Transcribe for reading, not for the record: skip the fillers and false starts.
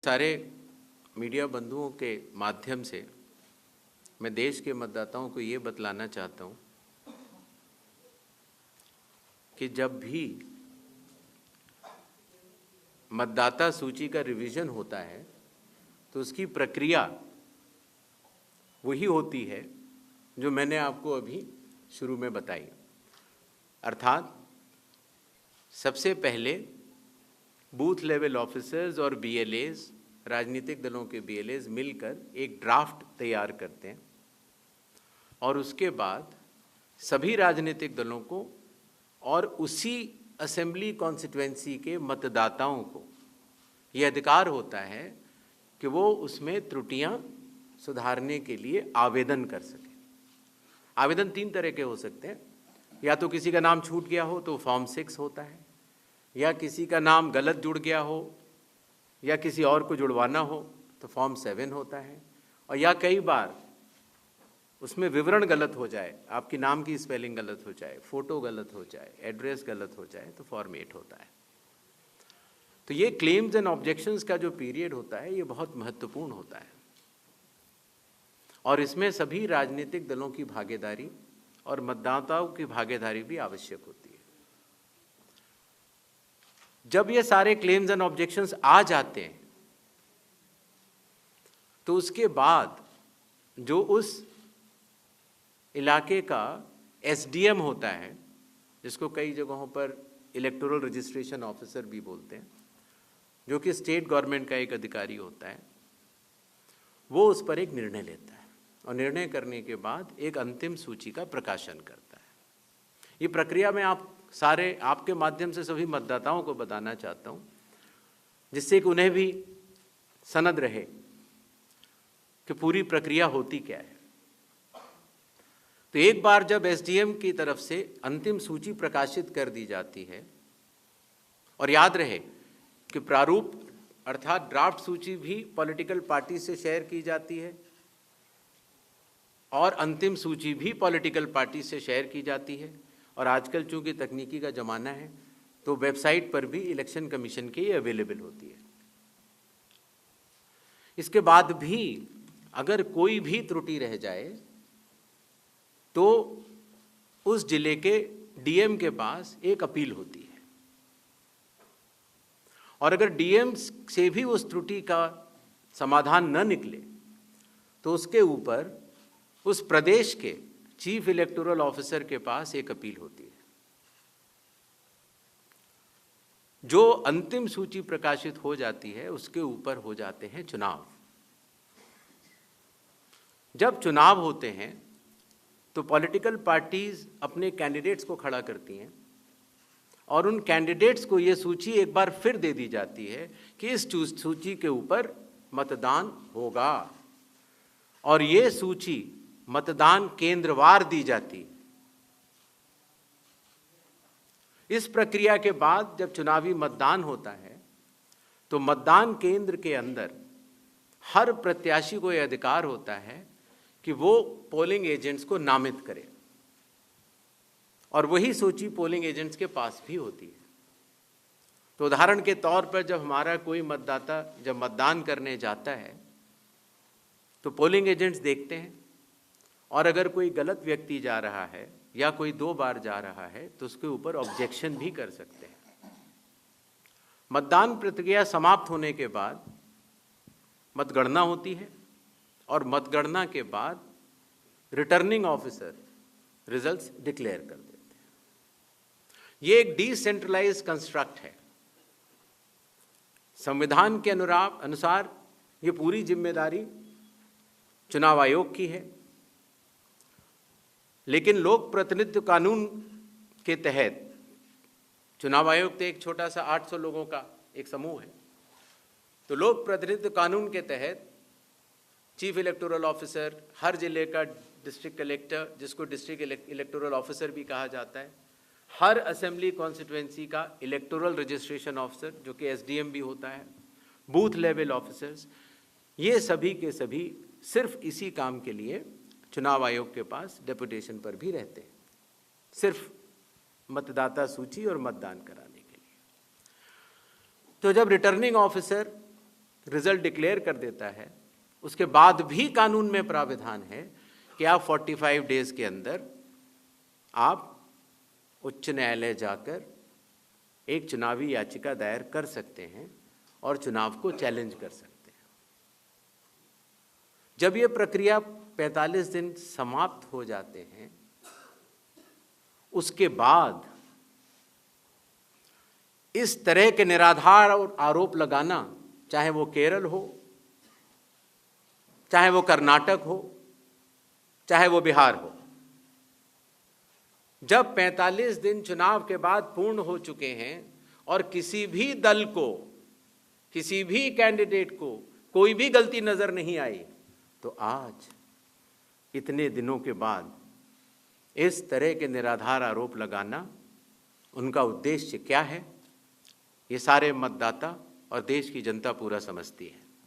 सारे मीडिया बंधुओं के माध्यम से मैं देश के मतदाताओं को ये बतलाना चाहता हूँ कि जब भी मतदाता सूची का रिवीजन होता है तो उसकी प्रक्रिया वही होती है जो मैंने आपको अभी शुरू में बताई। अर्थात सबसे पहले बूथ लेवल ऑफिसर्स और बीएलएज, राजनीतिक दलों के बीएलएज मिलकर एक ड्राफ्ट तैयार करते हैं और उसके बाद सभी राजनीतिक दलों को और उसी असेंबली कॉन्स्टिट्यूएंसी के मतदाताओं को ये अधिकार होता है कि वो उसमें त्रुटियां सुधारने के लिए आवेदन कर सकें। आवेदन 3 तरह के हो सकते हैं। या तो किसी का नाम छूट गया हो तो फॉर्म 6 होता है, या किसी का नाम गलत जुड़ गया हो या किसी और को जुड़वाना हो तो फॉर्म 7 होता है, और या कई बार उसमें विवरण गलत हो जाए, आपकी नाम की स्पेलिंग गलत हो जाए, फोटो गलत हो जाए, एड्रेस गलत हो जाए तो फॉर्म 8 होता है। तो ये क्लेम्स एंड ऑब्जेक्शंस का जो पीरियड होता है ये बहुत महत्वपूर्ण होता है और इसमें सभी राजनीतिक दलों की भागीदारी और मतदाताओं की भागीदारी भी आवश्यक होती है। जब ये सारे क्लेम्स एंड ऑब्जेक्शंस आ जाते हैं तो उसके बाद जो उस इलाके का एसडीएम होता है, जिसको कई जगहों पर इलेक्टोरल रजिस्ट्रेशन ऑफिसर भी बोलते हैं, जो कि स्टेट गवर्नमेंट का एक अधिकारी होता है, वो उस पर एक निर्णय लेता है और निर्णय करने के बाद एक अंतिम सूची का प्रकाशन करता है। ये प्रक्रिया में आपके माध्यम से सभी मतदाताओं को बताना चाहता हूँ, जिससे कि उन्हें भी सनद रहे कि पूरी प्रक्रिया होती क्या है। तो एक बार जब एसडीएम की तरफ से अंतिम सूची प्रकाशित कर दी जाती है, और याद रहे कि प्रारूप अर्थात ड्राफ्ट सूची भी पॉलिटिकल पार्टी से शेयर की जाती है और अंतिम सूची भी पॉलिटिकल पार्टी से शेयर की जाती है, और आजकल चूंकि तकनीकी का ज़माना है तो वेबसाइट पर भी इलेक्शन कमीशन की ये अवेलेबल होती है। इसके बाद भी अगर कोई भी त्रुटि रह जाए तो उस जिले के डीएम के पास एक अपील होती है, और अगर डीएम से भी उस त्रुटि का समाधान न निकले तो उसके ऊपर उस प्रदेश के चीफ इलेक्टोरल ऑफिसर के पास एक अपील होती है। जो अंतिम सूची प्रकाशित हो जाती है उसके ऊपर हो जाते हैं चुनाव। जब चुनाव होते हैं तो पॉलिटिकल पार्टीज अपने कैंडिडेट्स को खड़ा करती हैं और उन कैंडिडेट्स को ये सूची एक बार फिर दे दी जाती है कि इस सूची के ऊपर मतदान होगा, और ये सूची मतदान केंद्रवार दी जाती। इस प्रक्रिया के बाद जब चुनावी मतदान होता है तो मतदान केंद्र के अंदर हर प्रत्याशी को यह अधिकार होता है कि वो पोलिंग एजेंट्स को नामित करे, और वही सूची पोलिंग एजेंट्स के पास भी होती है। तो उदाहरण के तौर पर जब हमारा कोई मतदाता जब मतदान करने जाता है तो पोलिंग एजेंट्स देखते हैं, और अगर कोई गलत व्यक्ति जा रहा है या कोई 2 बार जा रहा है तो उसके ऊपर ऑब्जेक्शन भी कर सकते हैं। मतदान प्रक्रिया समाप्त होने के बाद मतगणना होती है, और मतगणना के बाद रिटर्निंग ऑफिसर रिजल्ट्स डिक्लेयर कर देते हैं। ये एक डिसेंट्रलाइज्ड कंस्ट्रक्ट है। संविधान के अनुसार ये पूरी जिम्मेदारी चुनाव आयोग की है, लेकिन लोक प्रतिनिधित्व कानून के तहत चुनाव आयोग तो एक छोटा सा 800 लोगों का एक समूह है, तो लोक प्रतिनिधित्व कानून के तहत चीफ इलेक्टोरल ऑफिसर, हर जिले का डिस्ट्रिक्ट कलेक्टर, जिसको डिस्ट्रिक्ट इलेक्टोरल ऑफिसर भी कहा जाता है, हर असेंबली कॉन्स्टिट्यूएंसी का इलेक्टोरल रजिस्ट्रेशन ऑफिसर जो कि एसडीएम भी होता है, बूथ लेवल ऑफिसर्स, ये सभी के सभी सिर्फ इसी काम के लिए चुनाव आयोग के पास डेपुटेशन पर भी रहते हैं, सिर्फ मतदाता सूची और मतदान कराने के लिए। तो जब रिटर्निंग ऑफिसर रिजल्ट डिक्लेयर कर देता है, उसके बाद भी कानून में प्राविधान है कि आप 45 डेज के अंदर आप उच्च न्यायालय जाकर एक चुनावी याचिका दायर कर सकते हैं और चुनाव को चैलेंज कर सकते हैं। जब ये प्रक्रिया 45 दिन समाप्त हो जाते हैं, उसके बाद इस तरह के निराधार आरोप लगाना, चाहे वो केरल हो, चाहे वो कर्नाटक हो, चाहे वो बिहार हो, जब 45 दिन चुनाव के बाद पूर्ण हो चुके हैं और किसी भी दल को, किसी भी कैंडिडेट को कोई भी गलती नजर नहीं आई, तो आज इतने दिनों के बाद इस तरह के निराधार आरोप लगाना, उनका उद्देश्य क्या है, ये सारे मतदाता और देश की जनता पूरा समझती है।